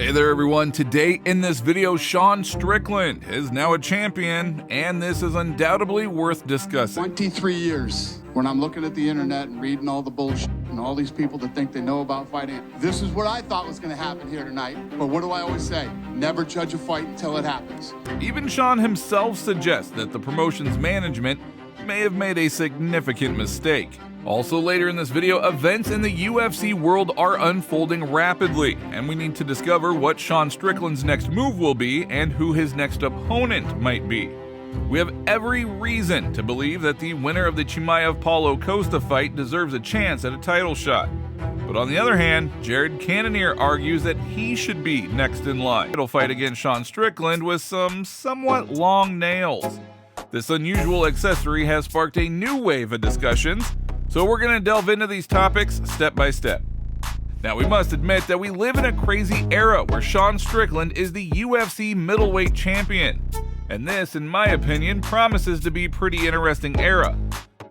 Hey there everyone, today in this video, Sean Strickland is now a champion, and this is undoubtedly worth discussing. 23 years, when I'm looking at the internet and reading all the bullshit and all these people that think they know about fighting, this is what I thought was gonna happen here tonight. But what do I always say? Never judge a fight until it happens. Even Sean himself suggests that the promotion's management may have made a significant mistake. Also later in this video, events in the UFC world are unfolding rapidly, and we need to discover what Sean Strickland's next move will be and who his next opponent might be. We have every reason to believe that the winner of the Chimaev Paulo Costa fight deserves a chance at a title shot. But on the other hand, Cannonier argues that he should be next in line. Title fight against Sean Strickland with some somewhat long nails. This unusual accessory has sparked a new wave of discussions, so we're going to delve into these topics step by step. Now, we must admit that we live in a crazy era where Sean Strickland is the UFC middleweight champion. And this, in my opinion, promises to be a pretty interesting era.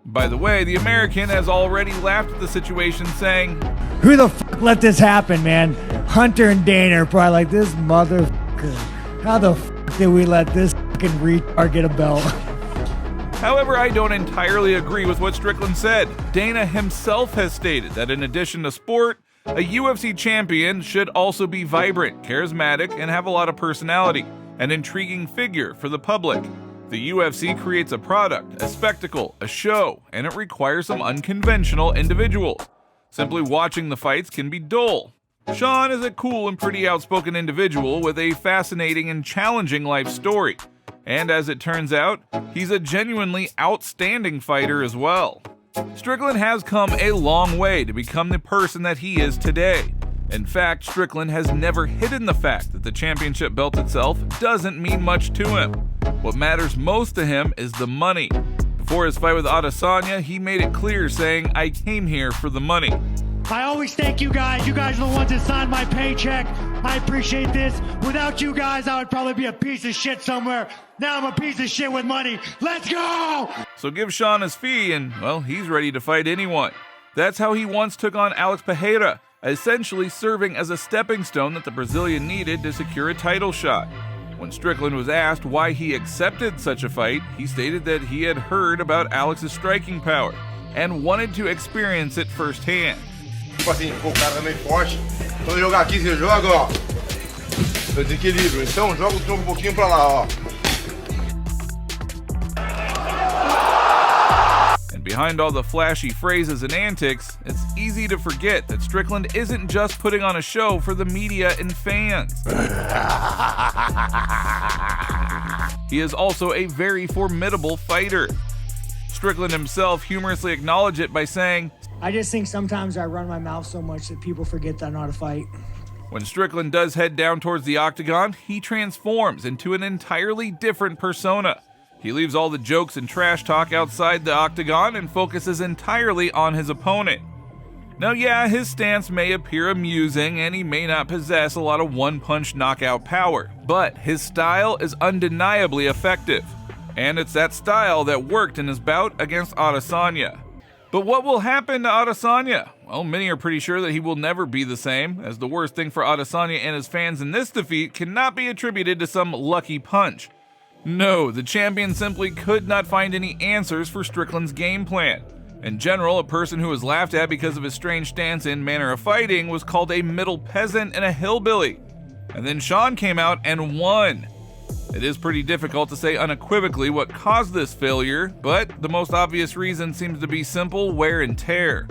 By the way, the American has already laughed at the situation, saying, "Who the fuck let this happen, man? Hunter and Dana are probably like, this motherfucker. How the fuck did we let this fucking retard get a belt?" However, I don't entirely agree with what Strickland said. Dana himself has stated that in addition to sport, a UFC champion should also be vibrant, charismatic, and have a lot of personality, an intriguing figure for the public. The UFC creates a product, a spectacle, a show, and it requires some unconventional individuals. Simply watching the fights can be dull. Sean is a cool and pretty outspoken individual with a fascinating and challenging life story. And as it turns out, he's a genuinely outstanding fighter as well. Strickland has come a long way to become the person that he is today. In fact, Strickland has never hidden the fact that the championship belt itself doesn't mean much to him. What matters most to him is the money. Before his fight with Adesanya, he made it clear, saying, "I came here for the money." I always thank you guys. You guys are the ones that signed my paycheck. I appreciate this. Without you guys, I would probably be a piece of shit somewhere. Now I'm a piece of shit with money. Let's go! So give Sean his fee and, well, he's ready to fight anyone. That's how he once took on Pereira, essentially serving as a stepping stone that the Brazilian needed to secure a title shot. When Strickland was asked why he accepted such a fight, he stated that he had heard about Alex's striking power and wanted to experience it firsthand. Tipo assim, pô, o cara é meio forte. Quando jogar aqui, você joga, ó. Eu desequilíbrio. Então, joga o tronco um pouquinho pra lá, ó. And behind all the flashy phrases and antics, it's easy to forget that Strickland isn't just putting on a show for the media and fans. He is also a very formidable fighter. Strickland himself humorously acknowledged it by saying, I just think sometimes I run my mouth so much that people forget that I know how to fight. When Strickland does head down towards the octagon, he transforms into an entirely different persona. He leaves all the jokes and trash talk outside the octagon and focuses entirely on his opponent. Now yeah, his stance may appear amusing and he may not possess a lot of one-punch knockout power, but his style is undeniably effective. And it's that style that worked in his bout against Adesanya. But what will happen to Adesanya? Well, many are pretty sure that he will never be the same, as the worst thing for Adesanya and his fans in this defeat cannot be attributed to some lucky punch. No, the champion simply could not find any answers for Strickland's game plan. In general, a person who was laughed at because of his strange stance and manner of fighting was called a middle peasant and a hillbilly. And then Sean came out and won. It is pretty difficult to say unequivocally what caused this failure, but the most obvious reason seems to be simple wear and tear.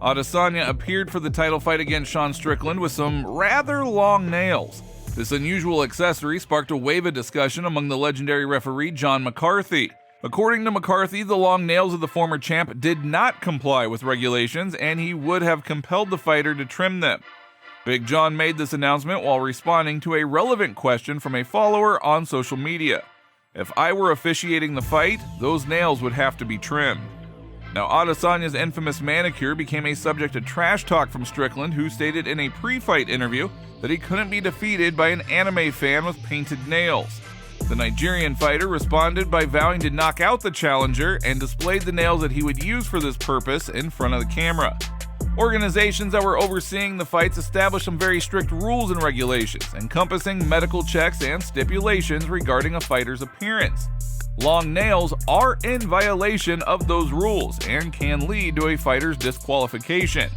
Adesanya appeared for the title fight against Sean Strickland with some rather long nails. This unusual accessory sparked a wave of discussion among the legendary referee John McCarthy. According to McCarthy, the long nails of the former champ did not comply with regulations, and he would have compelled the fighter to trim them. Big John made this announcement while responding to a relevant question from a follower on social media. If I were officiating the fight, those nails would have to be trimmed. Now, Adesanya's infamous manicure became a subject of trash talk from Strickland, who stated in a pre-fight interview that he couldn't be defeated by an anime fan with painted nails. The Nigerian fighter responded by vowing to knock out the challenger and displayed the nails that he would use for this purpose in front of the camera. Organizations that were overseeing the fights established some very strict rules and regulations, encompassing medical checks and stipulations regarding a fighter's appearance. Long nails are in violation of those rules and can lead to a fighter's disqualification.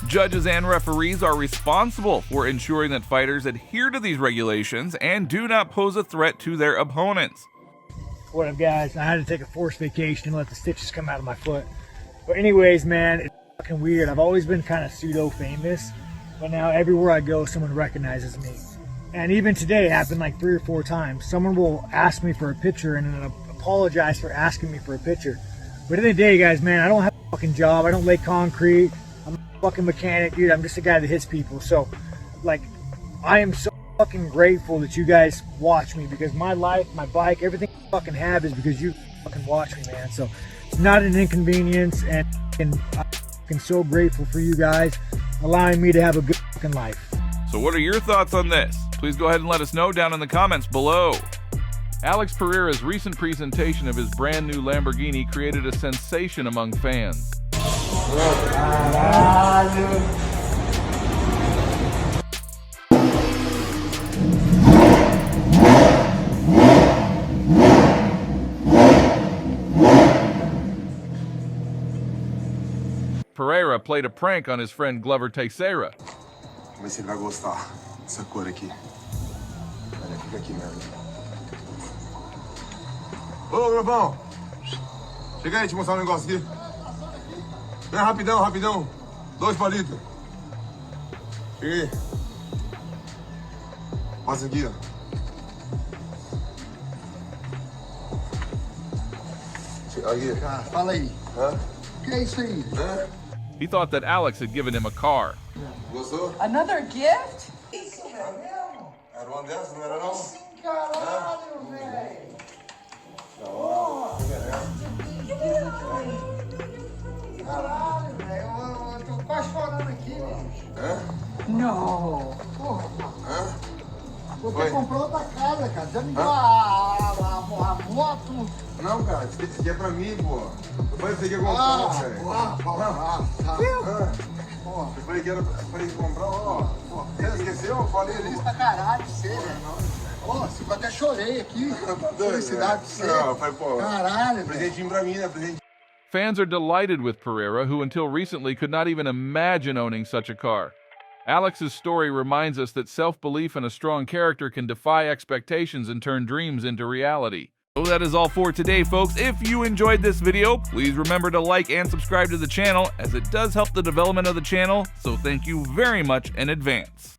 Judges and referees are responsible for ensuring that fighters adhere to these regulations and do not pose a threat to their opponents. What up, guys? I had to take a forced vacation and let the stitches come out of my foot. But anyways, man, it's fucking weird. I've always been kind of pseudo-famous, but now everywhere I go, someone recognizes me. And even today, it happened like 3 or 4 times. Someone will ask me for a picture and then apologize for asking me for a picture. But at the end of the day, guys, man, I don't have a fucking job. I don't lay concrete. I'm a fucking mechanic, dude. I'm just a guy that hits people. So, like, I am so fucking grateful that you guys watch me, because my life, my bike, everything I fucking have is because you fucking watch me, man. So it's not an inconvenience, and I'm fucking so grateful for you guys allowing me to have a good fucking life. So what are your thoughts on this? Please go ahead and let us know down in the comments below. Alex Pereira's recent presentation of his brand new Lamborghini created a sensation among fans. Pereira played a prank on his friend Glover Teixeira. Vamos ver se ele vai gostar dessa cor aqui. Olha, fica aqui, meu amigo. Ô, Globão! Chega aí, te mostrar um negócio aqui. Vem rapidão, rapidão. 2 palitos. Chega aí. Passa aqui, ó. Aqui. Cara, fala aí. Hã? O que é isso aí? Hã? He thought that Alex had given him a car. Gostou? Another gift? Era uma dessas, não era não? Caralho, velho! Caralho, velho! Eu tô quase chorando aqui, bicho. No. Porra, Hã? você Foi? comprou outra casa, cara. Já me deu a moto. Não, cara, isso aqui é pra mim, pô. Eu falei que você ia comprar, velho. Eu falei que era pra ir comprar, ó. Você esqueceu? Eu falei ali. Pra caralho, você, velho. Ó, eu até chorei aqui. Felicidade de você. Não, eu falei, pô. Caralho, velho. Presentinho pra mim, né? Presentinho. Fans are delighted with Pereira, who until recently could not even imagine owning such a car. Alex's story reminds us that self-belief and a strong character can defy expectations and turn dreams into reality. So that is all for today, folks. If you enjoyed this video, please remember to like and subscribe to the channel, as it does help the development of the channel, so thank you very much in advance.